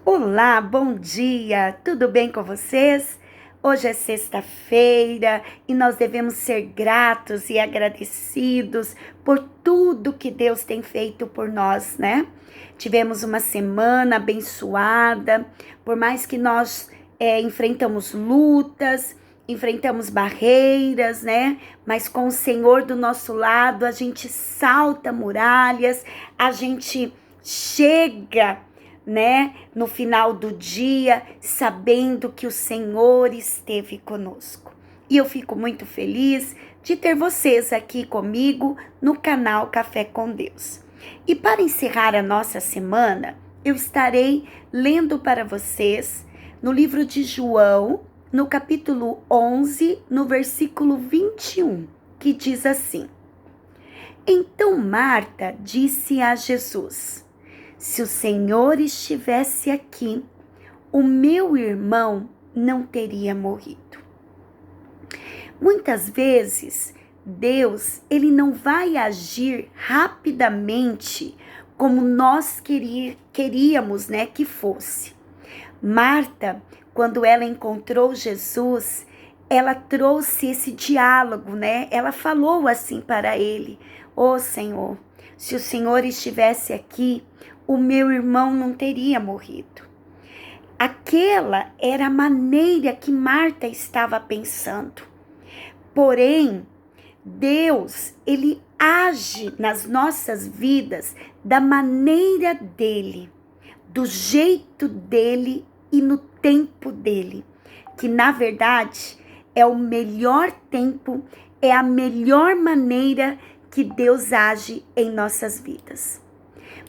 Olá, bom dia, tudo bem com vocês? Hoje é sexta-feira e nós devemos ser gratos e agradecidos por tudo que Deus tem feito por nós, né? Tivemos uma semana abençoada, por mais que nós enfrentamos lutas, enfrentamos barreiras, né? Mas com o Senhor do nosso lado, a gente salta muralhas, a gente chega, né, no final do dia, sabendo que o Senhor esteve conosco. E eu fico muito feliz de ter vocês aqui comigo no canal Café com Deus. E para encerrar a nossa semana, eu estarei lendo para vocês no livro de João, no capítulo 11, no versículo 21, que diz assim: Então Marta disse a Jesus: Se o Senhor estivesse aqui, o meu irmão não teria morrido. Muitas vezes, Deus, ele não vai agir rapidamente como nós queríamos, né, que fosse. Marta, quando ela encontrou Jesus, ela trouxe esse diálogo, né? Ela falou assim para ele: Ô Senhor, se o Senhor estivesse aqui, o meu irmão não teria morrido. Aquela era a maneira que Marta estava pensando. Porém, Deus, ele age nas nossas vidas da maneira dele, do jeito dele e no tempo dele, que na verdade é o melhor tempo, é a melhor maneira que Deus age em nossas vidas.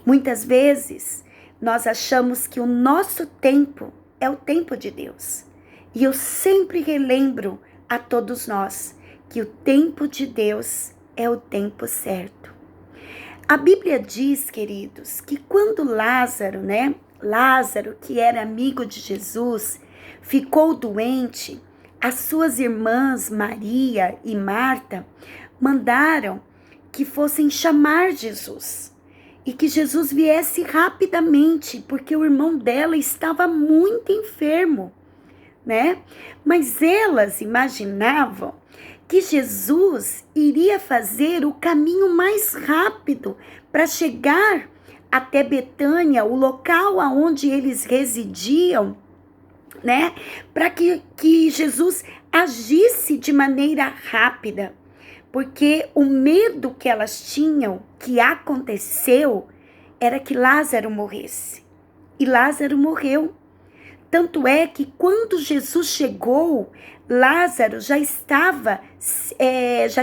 Muitas vezes nós achamos que o nosso tempo é o tempo de Deus. E eu sempre relembro a todos nós que o tempo de Deus é o tempo certo. A Bíblia diz, queridos, que quando Lázaro, que era amigo de Jesus, ficou doente, as suas irmãs Maria e Marta mandaram que fossem chamar Jesus e que Jesus viesse rapidamente, porque o irmão dela estava muito enfermo, né? Mas elas imaginavam que Jesus iria fazer o caminho mais rápido para chegar até Betânia, o local aonde eles residiam, né? Para que Jesus agisse de maneira rápida. Porque o medo que elas tinham, que aconteceu, era que Lázaro morresse. E Lázaro morreu. Tanto é que quando Jesus chegou, Lázaro já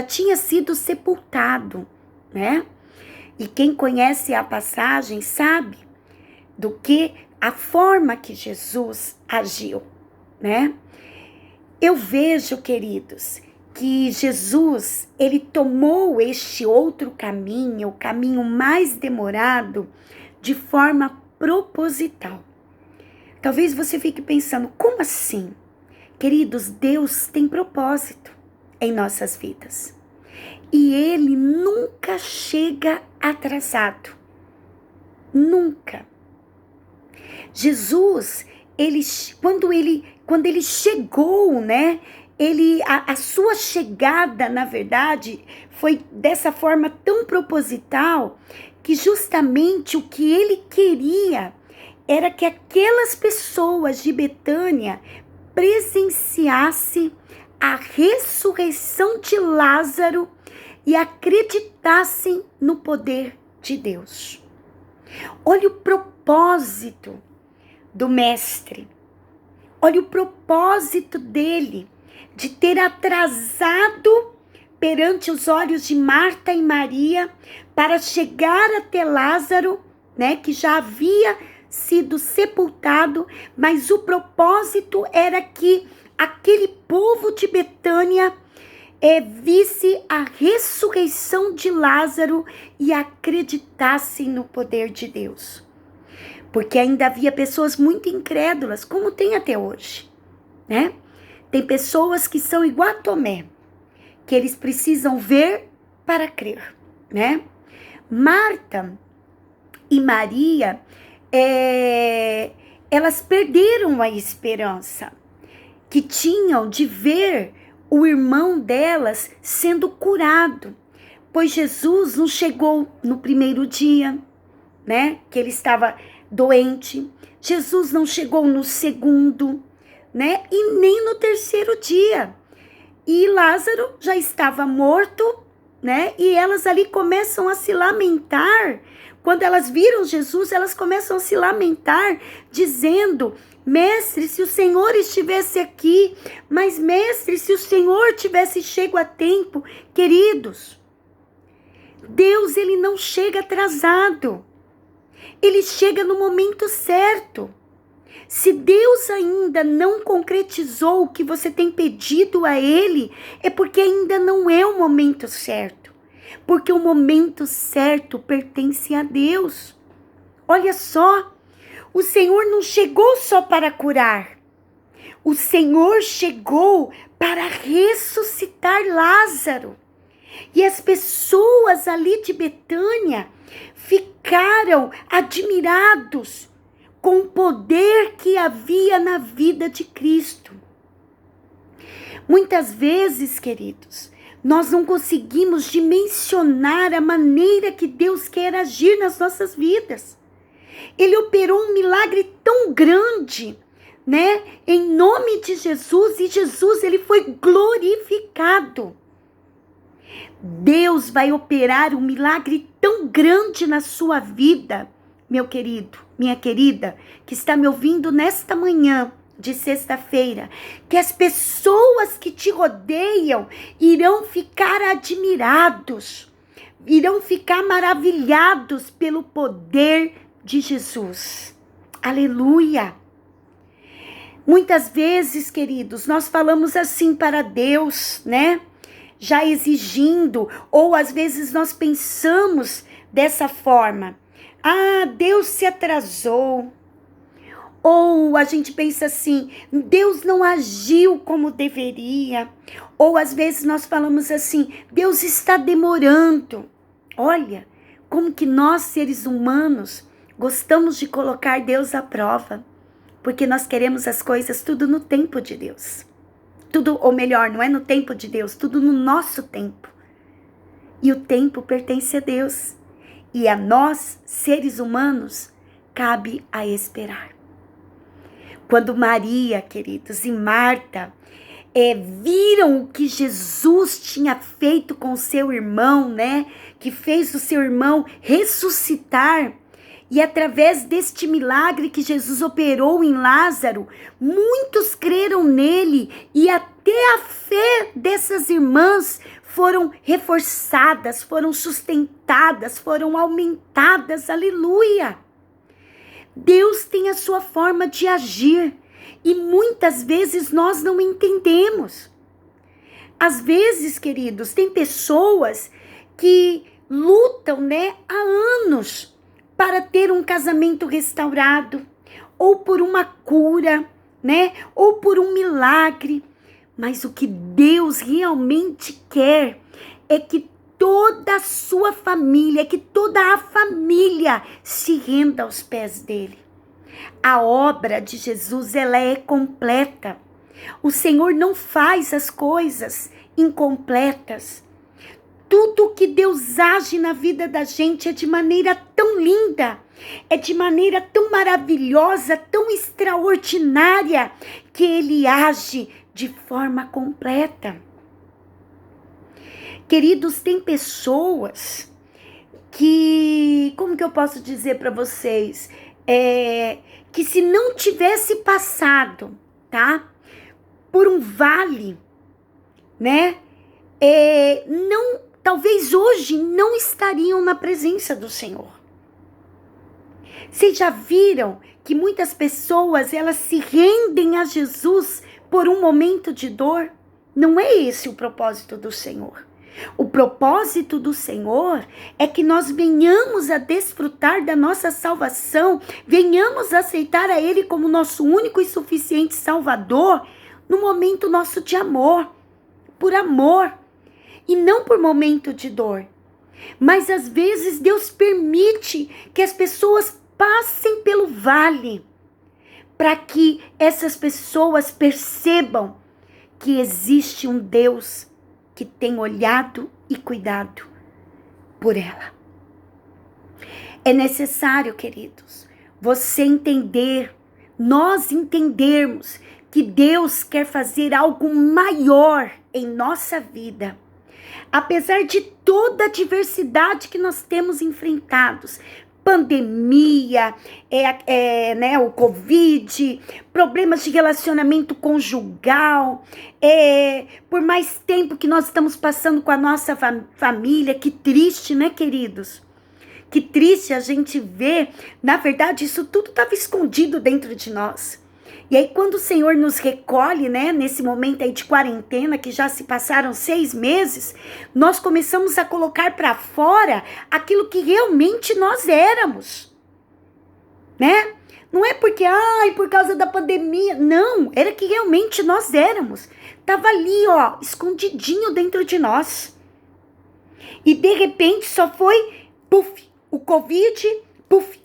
tinha sido sepultado, né? E quem conhece a passagem sabe do que a forma que Jesus agiu, né? Eu vejo, queridos, que Jesus, ele tomou este outro caminho, o caminho mais demorado, de forma proposital. Talvez você fique pensando, como assim? Queridos, Deus tem propósito em nossas vidas. E Ele nunca chega atrasado. Nunca. Jesus, quando ele chegou, né? A sua chegada, na verdade, foi dessa forma tão proposital que justamente o que ele queria era que aquelas pessoas de Betânia presenciassem a ressurreição de Lázaro e acreditassem no poder de Deus. Olha o propósito do mestre. Olha o propósito dele de ter atrasado perante os olhos de Marta e Maria para chegar até Lázaro, né, que já havia sido sepultado, mas o propósito era que aquele povo de Betânia visse a ressurreição de Lázaro e acreditassem no poder de Deus. Porque ainda havia pessoas muito incrédulas, como tem até hoje, né? Tem pessoas que são igual a Tomé, que eles precisam ver para crer, né? Marta e Maria, elas perderam a esperança que tinham de ver o irmão delas sendo curado, pois Jesus não chegou no primeiro dia, né, que ele estava doente. Jesus não chegou no segundo, né, e nem no terceiro dia. E Lázaro já estava morto, né, e elas ali começam a se lamentar. Quando elas viram Jesus, elas começam a se lamentar, dizendo: mestre, se o Senhor estivesse aqui, mas mestre, se o Senhor tivesse chego a tempo. Queridos, Deus, ele não chega atrasado, ele chega no momento certo. Se Deus ainda não concretizou o que você tem pedido a ele, é porque ainda não é o momento certo, porque o momento certo pertence a Deus. Olha só, o Senhor não chegou só para curar, o Senhor chegou para ressuscitar Lázaro. E as pessoas ali de Betânia ficaram admirados com o poder que havia na vida de Cristo. Muitas vezes, queridos, nós não conseguimos dimensionar a maneira que Deus quer agir nas nossas vidas. Ele operou um milagre tão grande, né? Em nome de Jesus, e Jesus, ele foi glorificado. Deus vai operar um milagre tão grande na sua vida, meu querido, minha querida, que está me ouvindo nesta manhã de sexta-feira, que as pessoas que te rodeiam irão ficar admirados, irão ficar maravilhados pelo poder de Jesus. Aleluia! Muitas vezes, queridos, nós falamos assim para Deus, né? Já exigindo, ou às vezes nós pensamos dessa forma: ah, Deus se atrasou. Ou a gente pensa assim: Deus não agiu como deveria. Ou às vezes nós falamos assim: Deus está demorando. Olha, como que nós, seres humanos, gostamos de colocar Deus à prova, porque nós queremos as coisas tudo no tempo de Deus. Tudo, ou melhor, não é no tempo de Deus, tudo no nosso tempo. E o tempo pertence a Deus. E a nós, seres humanos, cabe a esperar. Quando Maria, queridos, e Marta viram o que Jesus tinha feito com o seu irmão, né? Que fez o seu irmão ressuscitar. E através deste milagre que Jesus operou em Lázaro, muitos creram nele, e até a fé dessas irmãs foram reforçadas, foram sustentadas, foram aumentadas. Aleluia! Deus tem a sua forma de agir, e muitas vezes nós não entendemos. Às vezes, queridos, tem pessoas que lutam, né, há anos para ter um casamento restaurado, ou por uma cura, né? Ou por um milagre. Mas o que Deus realmente quer é que toda a sua família, que toda a família se renda aos pés dele. A obra de Jesus, ela é completa. O Senhor não faz as coisas incompletas. Tudo que Deus age na vida da gente é de maneira tão linda, é de maneira tão maravilhosa, tão extraordinária, que Ele age de forma completa. Queridos, tem pessoas que, como que eu posso dizer para vocês, que se não tivesse passado, tá, por um vale, né, talvez hoje não estariam na presença do Senhor. Vocês já viram que muitas pessoas, elas se rendem a Jesus por um momento de dor? Não é esse o propósito do Senhor. O propósito do Senhor é que nós venhamos a desfrutar da nossa salvação, venhamos a aceitar a Ele como nosso único e suficiente Salvador no momento nosso de amor, por amor, e não por momento de dor. Mas às vezes Deus permite que as pessoas passem pelo vale, para que essas pessoas percebam que existe um Deus que tem olhado e cuidado por ela. É necessário, queridos, você entender, nós entendermos que Deus quer fazer algo maior em nossa vida. Apesar de toda a diversidade que nós temos enfrentados, pandemia, o Covid, problemas de relacionamento conjugal, por mais tempo que nós estamos passando com a nossa família, que triste, né, queridos? Que triste a gente ver, na verdade, isso tudo estava escondido dentro de nós. E aí, quando o Senhor nos recolhe, né, nesse momento aí de quarentena, que já se passaram 6 meses, nós começamos a colocar para fora aquilo que realmente nós éramos, né? Não é porque, por causa da pandemia, não, era que realmente nós éramos. Tava ali, ó, escondidinho dentro de nós. E de repente só foi, o Covid,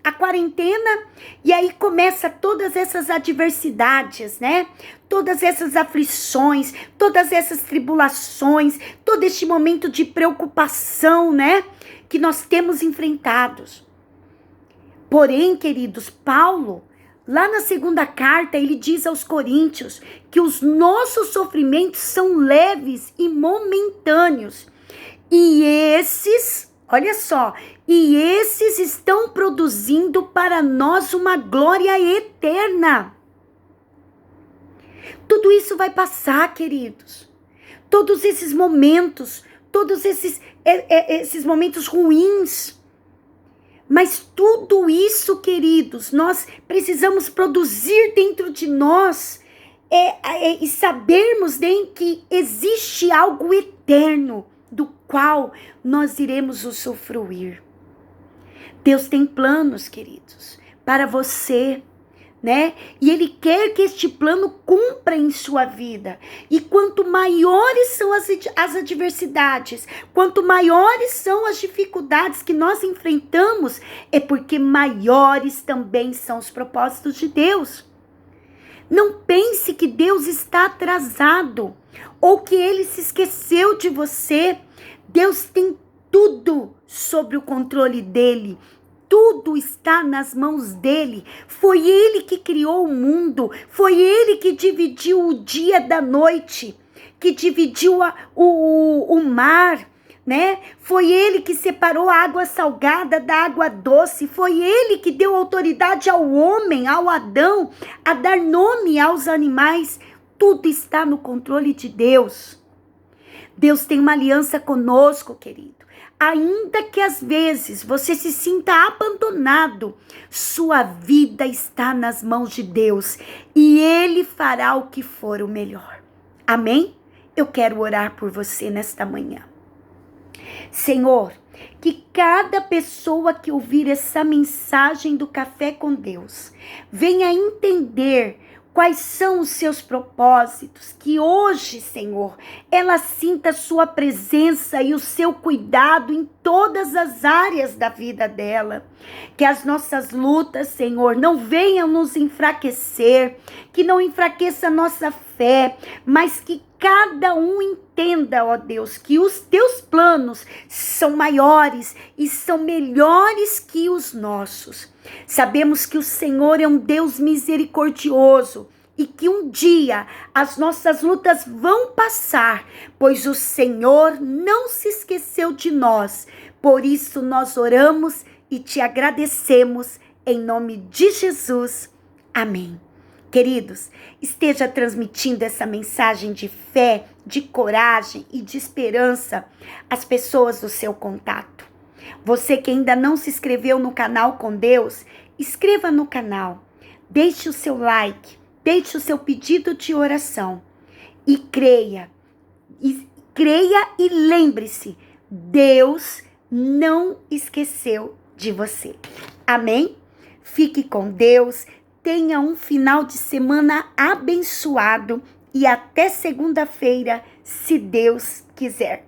a quarentena, e aí começa todas essas adversidades, né? Todas essas aflições, todas essas tribulações, todo este momento de preocupação, né? Que nós temos enfrentados. Porém, queridos, Paulo, lá na 2ª carta, ele diz aos Coríntios que os nossos sofrimentos são leves e momentâneos. E esses, olha só, e esses estão produzindo para nós uma glória eterna. Tudo isso vai passar, queridos. Todos esses momentos, todos esses momentos ruins. Mas tudo isso, queridos, nós precisamos produzir dentro de nós e sabermos que existe algo eterno do qual nós iremos usufruir. Deus tem planos, queridos, para você, né? E Ele quer que este plano cumpra em sua vida. E quanto maiores são as adversidades, quanto maiores são as dificuldades que nós enfrentamos, é porque maiores também são os propósitos de Deus. Não pense que Deus está atrasado ou que Ele se esqueceu de você. Deus tem tudo sob o controle dele. Tudo está nas mãos dele. Foi ele que criou o mundo. Foi ele que dividiu o dia da noite. Que dividiu o mar, né? Foi ele que separou a água salgada da água doce. Foi ele que deu autoridade ao homem, ao Adão, a dar nome aos animais. Tudo está no controle de Deus. Deus tem uma aliança conosco, querido. Ainda que às vezes você se sinta abandonado, sua vida está nas mãos de Deus e Ele fará o que for o melhor. Amém? Eu quero orar por você nesta manhã. Senhor, que cada pessoa que ouvir essa mensagem do Café com Deus venha entender quais são os seus propósitos, que hoje, Senhor, ela sinta a sua presença e o seu cuidado em todas as áreas da vida dela. Que as nossas lutas, Senhor, não venham nos enfraquecer, que não enfraqueça a nossa fé, mas que cada um entenda, ó Deus, que os teus planos são maiores e são melhores que os nossos. Sabemos que o Senhor é um Deus misericordioso e que um dia as nossas lutas vão passar, pois o Senhor não se esqueceu de nós. Por isso nós oramos e te agradecemos em nome de Jesus. Amém. Queridos, esteja transmitindo essa mensagem de fé, de coragem e de esperança às pessoas do seu contato. Você que ainda não se inscreveu no canal Com Deus, inscreva no canal, deixe o seu like, deixe o seu pedido de oração e creia e lembre-se, Deus não esqueceu de você. Amém? Fique com Deus, tenha um final de semana abençoado e até segunda-feira, se Deus quiser.